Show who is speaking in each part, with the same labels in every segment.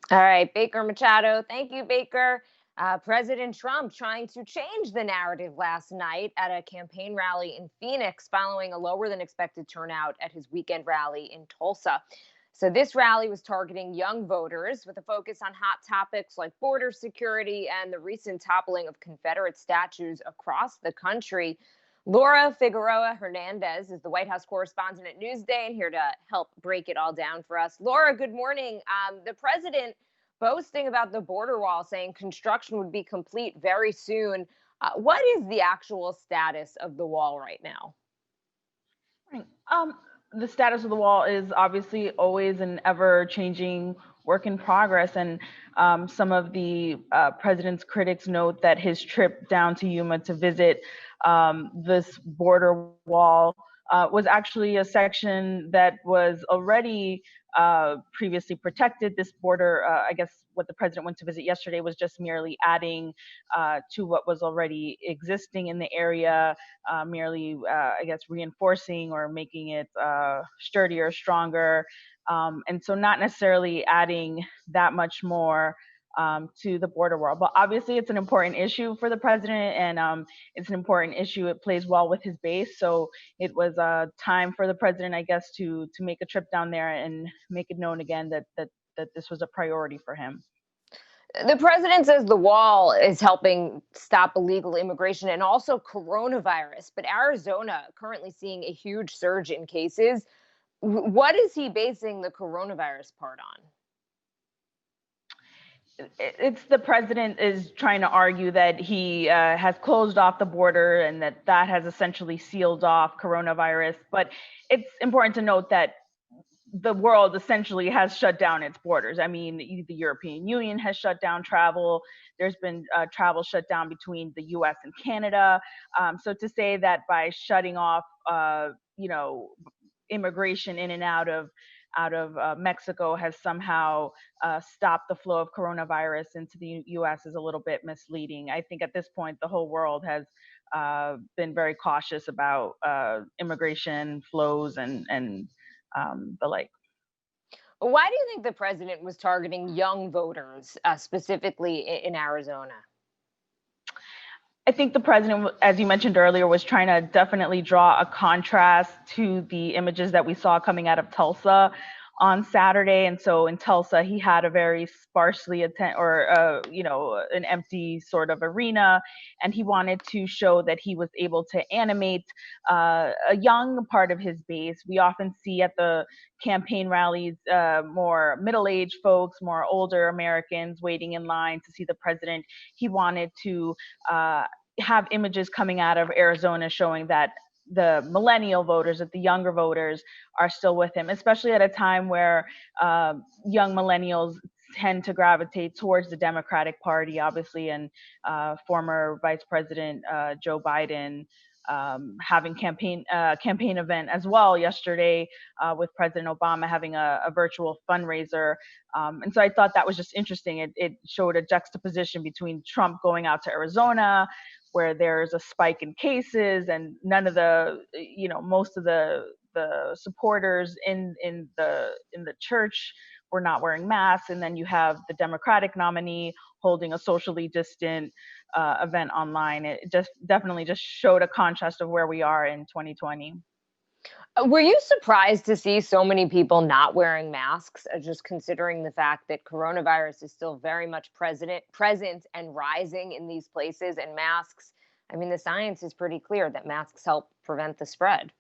Speaker 1: All right, Baker Machado. Thank you, Baker. President Trump trying to change the narrative last night at a campaign rally in Phoenix following a lower than expected turnout at his weekend rally in Tulsa. So, this rally was targeting young voters with a focus on hot topics like border security and the recent toppling of Confederate statues across the country. Laura Figueroa Hernandez is the White House correspondent at Newsday and here to help break it all down for us. Laura, good morning. The president boasting about the border wall, saying construction would be complete very soon. What is the actual status of the wall right now?
Speaker 2: Right. The status of the wall is obviously always an ever-changing work in progress, and some of the president's critics note that his trip down to Yuma to visit this border wall was actually a section that was already previously protected. This border, I guess, what the president went to visit yesterday was just merely adding to what was already existing in the area, merely, I guess, reinforcing or making it sturdier, stronger. And so not necessarily adding that much more to the border wall. But obviously, it's an important issue for the president, and it's an important issue. It plays well with his base. So it was time for the president, I guess, to make a trip down there and make it known again that this was a priority for him.
Speaker 1: The president says the wall is helping stop illegal immigration and also coronavirus, but Arizona currently seeing a huge surge in cases. What is he basing the coronavirus part on?
Speaker 2: It's the president is trying to argue that he has closed off the border and that has essentially sealed off coronavirus. But it's important to note that the world essentially has shut down its borders. I mean, the European Union has shut down travel. There's been travel shut down between the U.S. and Canada. So to say that by shutting off, you know, immigration in and out of Mexico has somehow stopped the flow of coronavirus into the U.S. is a little bit misleading. I think at this point the whole world has been very cautious about immigration flows and the like.
Speaker 1: Why do you think the president was targeting young voters, specifically in Arizona?
Speaker 2: I think the president, as you mentioned earlier, was trying to definitely draw a contrast to the images that we saw coming out of Tulsa on Saturday. And so in Tulsa, he had a very sparsely an empty sort of arena, and he wanted to show that he was able to animate a young part of his base. We often see at the campaign rallies more middle-aged folks, more older Americans waiting in line to see the president. He wanted to have images coming out of Arizona showing that the millennial voters, that the younger voters are still with him, especially at a time where young millennials tend to gravitate towards the Democratic Party, obviously, and former Vice President Joe Biden having campaign event as well yesterday with President Obama having a virtual fundraiser. And so I thought that was just interesting. It showed a juxtaposition between Trump going out to Arizona, where there's a spike in cases, and none of the, most of the supporters in the church were not wearing masks, and then you have the Democratic nominee holding a socially distant event online. It just definitely just showed a contrast of where we are in 2020.
Speaker 1: Were you surprised to see so many people not wearing masks, just considering the fact that coronavirus is still very much present and rising in these places? And masks, I mean, the science is pretty clear that masks help prevent the spread.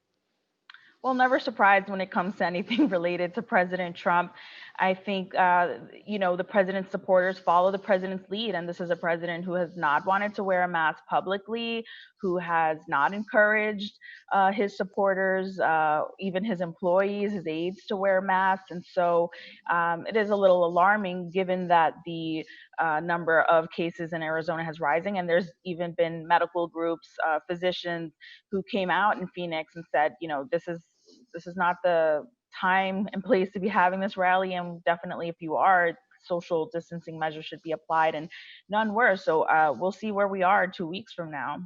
Speaker 2: Well, never surprised when it comes to anything related to President Trump. I think, the president's supporters follow the president's lead. And this is a president who has not wanted to wear a mask publicly, who has not encouraged his supporters, even his employees, his aides, to wear masks. And so it is a little alarming given that the number of cases in Arizona has rising. And there's even been medical groups, physicians who came out in Phoenix and said, this is not the time and place to be having this rally, and definitely if you are, social distancing measures should be applied, and none were. So we'll see where we are 2 weeks from now.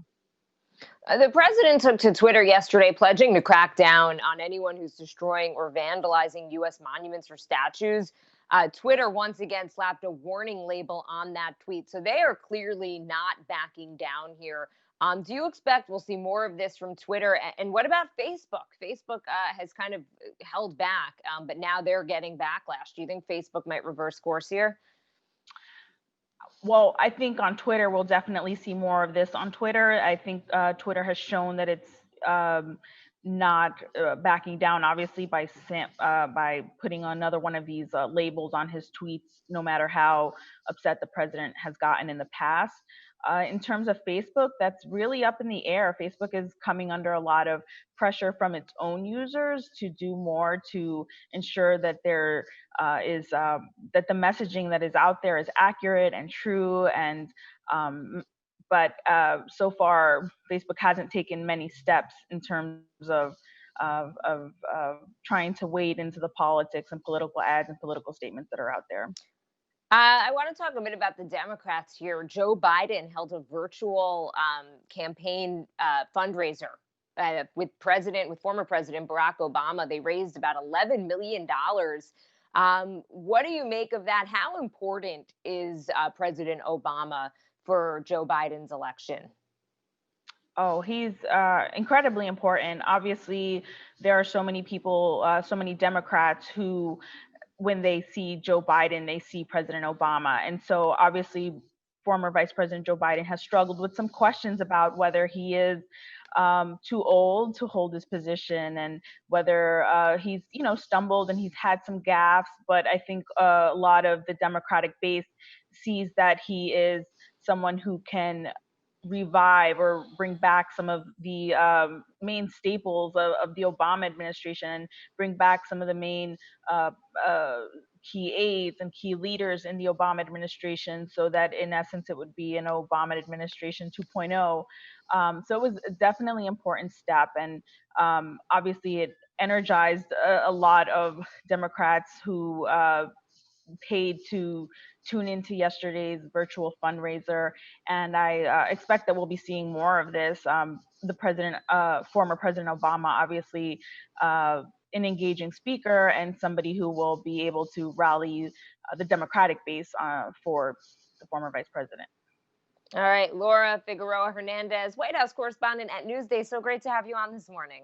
Speaker 1: The president took to Twitter yesterday, pledging to crack down on anyone who's destroying or vandalizing U.S. monuments or statues. Twitter once again slapped a warning label on that tweet. So they are clearly not backing down here. Do you expect we'll see more of this from Twitter? And what about Facebook? Facebook has kind of held back, but now they're getting backlash. Do you think Facebook might reverse course here?
Speaker 2: Well, I think on Twitter, we'll definitely see more of this on Twitter. I think Twitter has shown that it's not backing down, obviously, by putting another one of these labels on his tweets, no matter how upset the president has gotten in the past. In terms of Facebook, that's really up in the air. Facebook is coming under a lot of pressure from its own users to do more to ensure that there is that the messaging that is out there is accurate and true. And but so far, Facebook hasn't taken many steps in terms of trying to wade into the politics and political ads and political statements that are out there.
Speaker 1: I want to talk a bit about the Democrats here. Joe Biden held a virtual campaign fundraiser with former President Barack Obama. They raised about $11 million. What do you make of that? How important is President Obama for Joe Biden's election?
Speaker 2: Oh, he's incredibly important. Obviously, there are so many people, so many Democrats who, when they see Joe Biden, they see President Obama. And so obviously, former Vice President Joe Biden has struggled with some questions about whether he is too old to hold his position, and whether he's, stumbled and he's had some gaffes. But I think a lot of the Democratic base sees that he is someone who can revive or bring back some of the main staples of the Obama administration, bring back some of the main uh, uh, key aides and key leaders in the Obama administration, so that in essence it would be an Obama administration 2.0. So it was definitely an important step, and obviously it energized a lot of Democrats who paid to tune into yesterday's virtual fundraiser, and I expect that we'll be seeing more of this. Former President Obama, obviously, an engaging speaker and somebody who will be able to rally the Democratic base for the former vice president.
Speaker 1: All right, Laura Figueroa Hernandez, White House correspondent at Newsday. So great to have you on this morning.